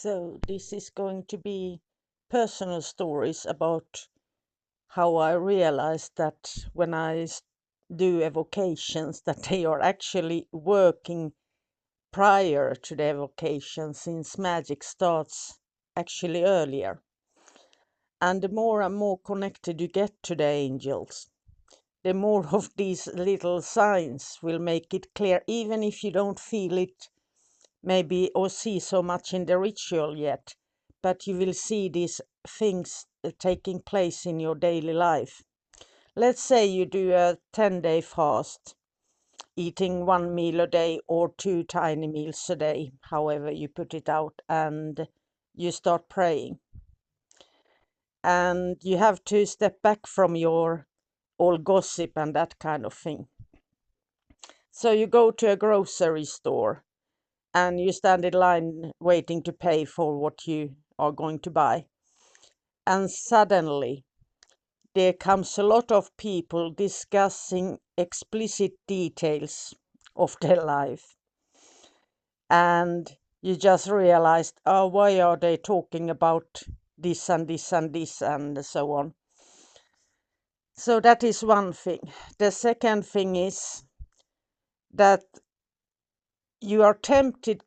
So this is going to be personal stories about how I realized that when do evocations that they are actually working prior to the evocation, since magic starts actually earlier. And the more and more connected you get to the angels, the more of these little signs will make it clear, even if you don't feel it maybe or see so much in the ritual yet, but you will see these things taking place in your daily life. Let's say you do a 10-day fast, eating one meal a day or two tiny meals a day, however you put it out, and you start praying. And you have to step back from your all gossip and that kind of thing. So you go to a grocery store and you stand in line waiting to pay for what you are going to buy. And suddenly there comes a lot of people discussing explicit details of their life. And you just realized, oh, why are they talking about this and this and this and so on? So that is one thing. The second thing is that you are tempted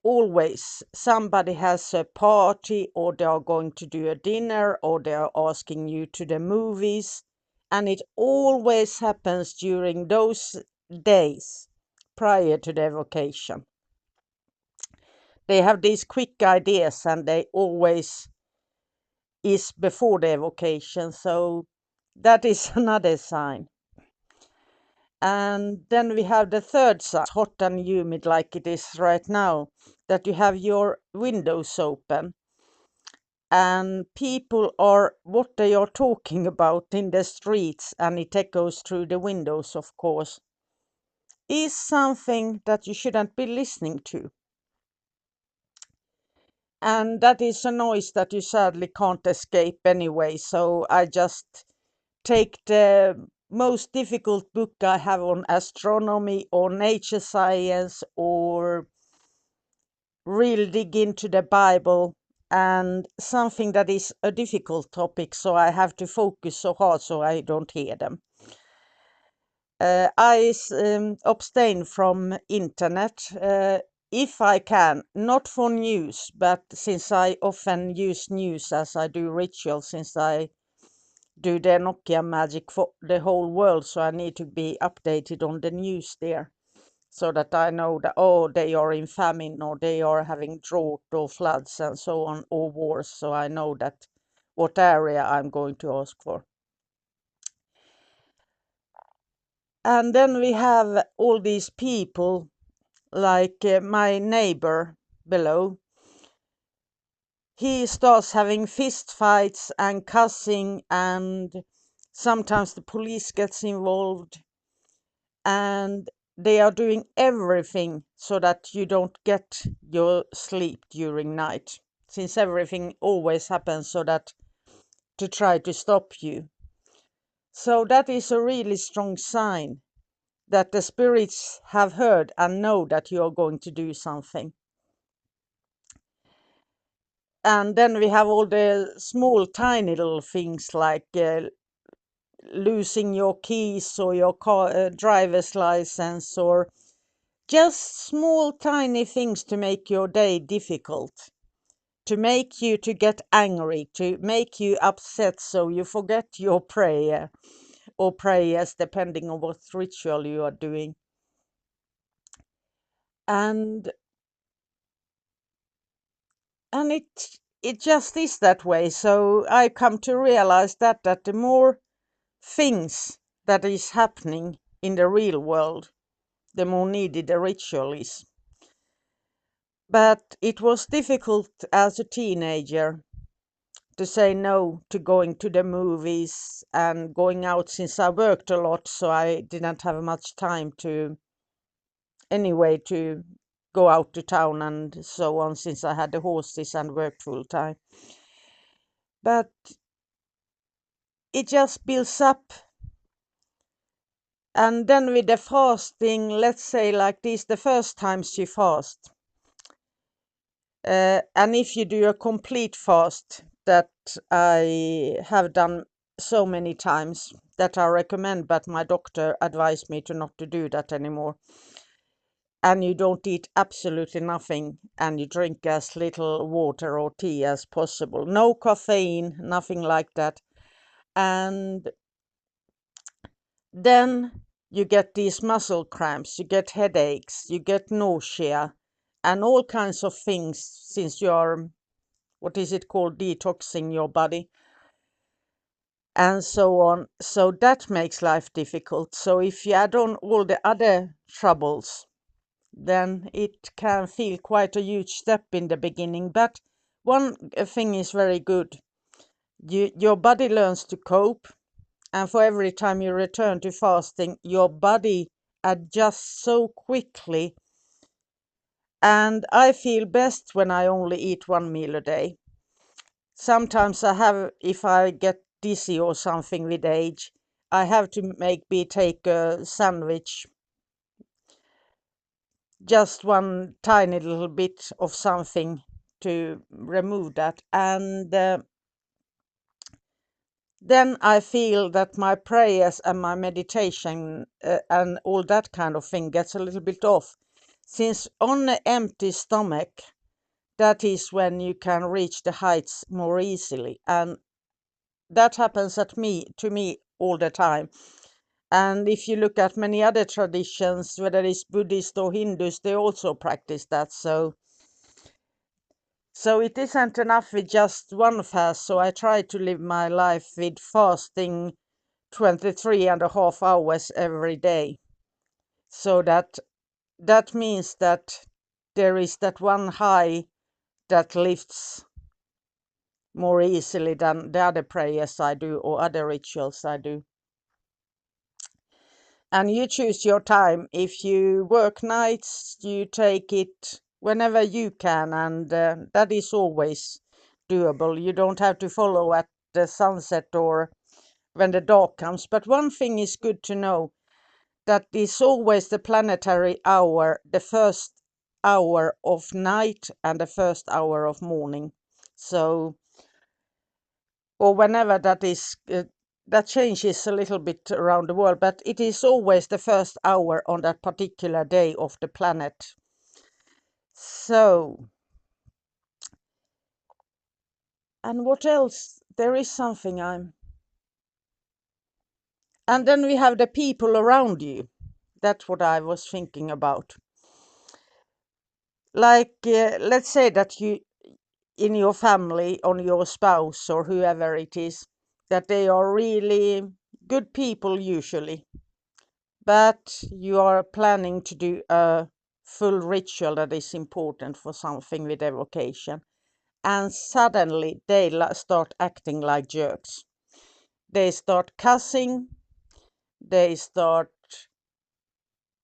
always. Somebody has a party, or they are going to do a dinner, or they are asking you to the movies, and it always happens during those days prior to the evocation. They have these quick ideas, and they always is before the evocation, so that is another sign. And then we have the third sign, hot and humid like it is right now, that you have your windows open and people are what they are talking about in the streets, and it echoes through the windows, of course, is something that you shouldn't be listening to. And that is a noise that you sadly can't escape anyway, so I just take the most difficult book I have on astronomy or nature science, or really dig into the Bible, and something that is a difficult topic, so I have to focus so hard so I don't hear them. I abstain from internet if I can, not for news, but since I often use news as I do rituals, since I do the Nokia magic for the whole world, so I need to be updated on the news there, so that I know that, oh, they are in famine, or they are having drought or floods and so on, or wars, so I know that what area I'm going to ask for. And then we have all these people, like my neighbor below. He starts having fist fights and cussing, and sometimes the police gets involved, and they are doing everything so that you don't get your sleep during night, since everything always happens so that to try to stop you. So that is a really strong sign that the spirits have heard and know that you are going to do something. And then we have all the small tiny little things, like losing your keys or your car driver's license, or just small tiny things to make your day difficult, to make you to get angry, to make you upset, so you forget your prayer or prayers, depending on what ritual you are doing. And it just is that way. So I come to realize that the more things that is happening in the real world, the more needed the ritual is. But it was difficult as a teenager to say no to going to the movies and going out, since I worked a lot, so I didn't have much time to anyway to go out to town and so on, since I had the horses and worked full time. But it just builds up. And then with the fasting, let's say like this, the first times you fast, And if you do a complete fast, that I have done so many times, that I recommend, but my doctor advised me to not to do that anymore. And you don't eat absolutely nothing, and you drink as little water or tea as possible. No caffeine, nothing like that. And then you get these muscle cramps, you get headaches, you get nausea, and all kinds of things, since you're, what is it called, detoxing your body, and so on. So that makes life difficult. So if you add on all the other troubles, then it can feel quite a huge step in the beginning. But one thing is very good. Your body learns to cope, and for every time you return to fasting, your body adjusts so quickly. And I feel best when I only eat one meal a day. Sometimes I have, if I get dizzy or something with age, I have to take a sandwich, just one tiny little bit of something to remove that. And then I feel that my prayers and my meditation and all that kind of thing gets a little bit off. Since on an empty stomach, that is when you can reach the heights more easily. And that happens to me all the time. And if you look at many other traditions, whether it's Buddhist or Hindus, they also practice that. So it isn't enough with just one fast. So I try to live my life with fasting 23 and a half hours every day. So that means that there is that one high that lifts more easily than the other prayers I do or other rituals I do. And you choose your time. If you work nights, you take it whenever you can, and that is always doable. You don't have to follow at the sunset or when the dark comes. But one thing is good to know, that is always the planetary hour, the first hour of night and the first hour of morning. So, or whenever that is, that changes a little bit around the world, but it is always the first hour on that particular day of the planet. So, and what else? There is something and then we have the people around you. That's what I was thinking about. Like, let's say that you, in your family, on your spouse or whoever it is, that they are really good people usually, but you are planning to do a full ritual that is important for something with evocation, and suddenly they start acting like jerks. They start cussing, they start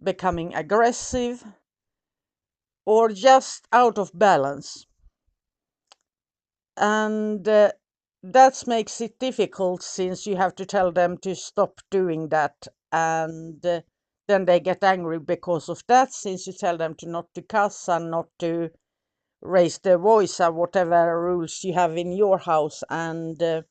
becoming aggressive, or just out of balance. And that makes it difficult, since you have to tell them to stop doing that, and then they get angry because of that, since you tell them to not to cuss and not to raise their voice or whatever rules you have in your house, and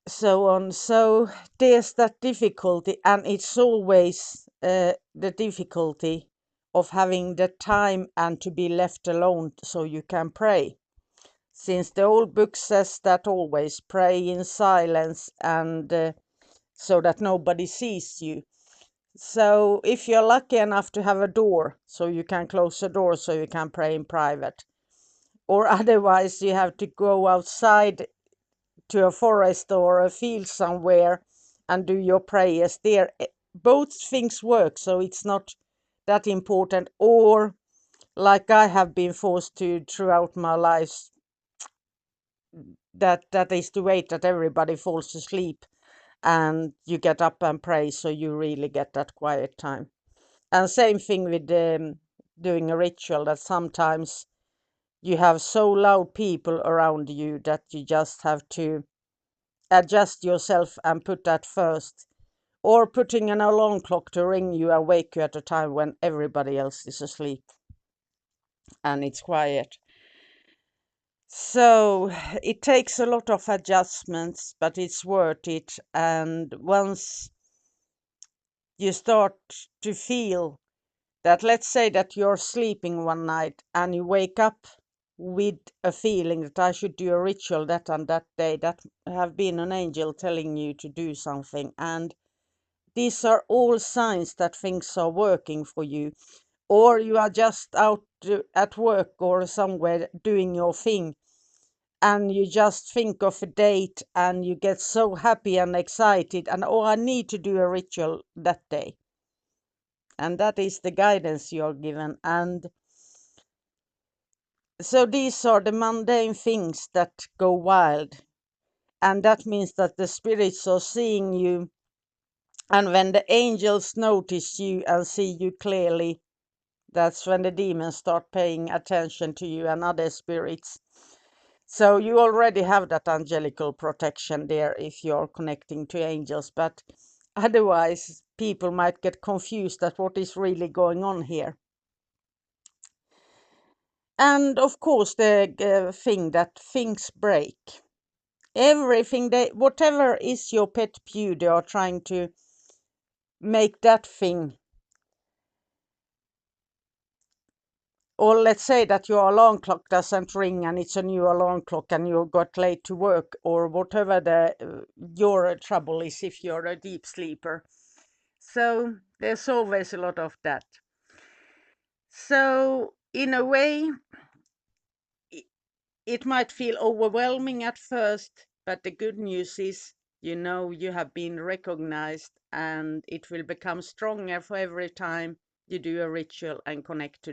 so on. So there's that difficulty, and it's always the difficulty of having the time and to be left alone so you can pray. Since the old book says that always pray in silence, and so that nobody sees you. So if you're lucky enough to have a door, so you can close the door so you can pray in private, or otherwise you have to go outside to a forest or a field somewhere and do your prayers there. Both things work, so it's not that important. Or like I have been forced to throughout my life, that is to wait that everybody falls asleep and you get up and pray, so you really get that quiet time. And same thing with doing a ritual, that sometimes you have so loud people around you that you just have to adjust yourself and put that first, or putting an alarm clock to ring you and wake you at a time when everybody else is asleep. and it's quiet. So it takes a lot of adjustments, but it's worth it. And once you start to feel that, let's say that you're sleeping one night and you wake up with a feeling that I should do a ritual that and that day, that have been an angel telling you to do something. And these are all signs that things are working for you. Or you are just out at work or somewhere doing your thing, and you just think of a date and you get so happy and excited, and oh, I need to do a ritual that day. And that is the guidance you're given. And so these are the mundane things that go wild. And that means that the spirits are seeing you. And when the angels notice you and see you clearly, that's when the demons start paying attention to you and other spirits. So you already have that angelical protection there if you're connecting to angels. But otherwise, people might get confused at what is really going on here. And of course, the thing that things break. Everything whatever is your pet peeve, they are trying to make that thing. Or let's say that your alarm clock doesn't ring and it's a new alarm clock and you got late to work, or whatever your trouble is if you're a deep sleeper. So there's always a lot of that. So in a way, it might feel overwhelming at first, but the good news is, you have been recognized, and it will become stronger for every time you do a ritual and connect to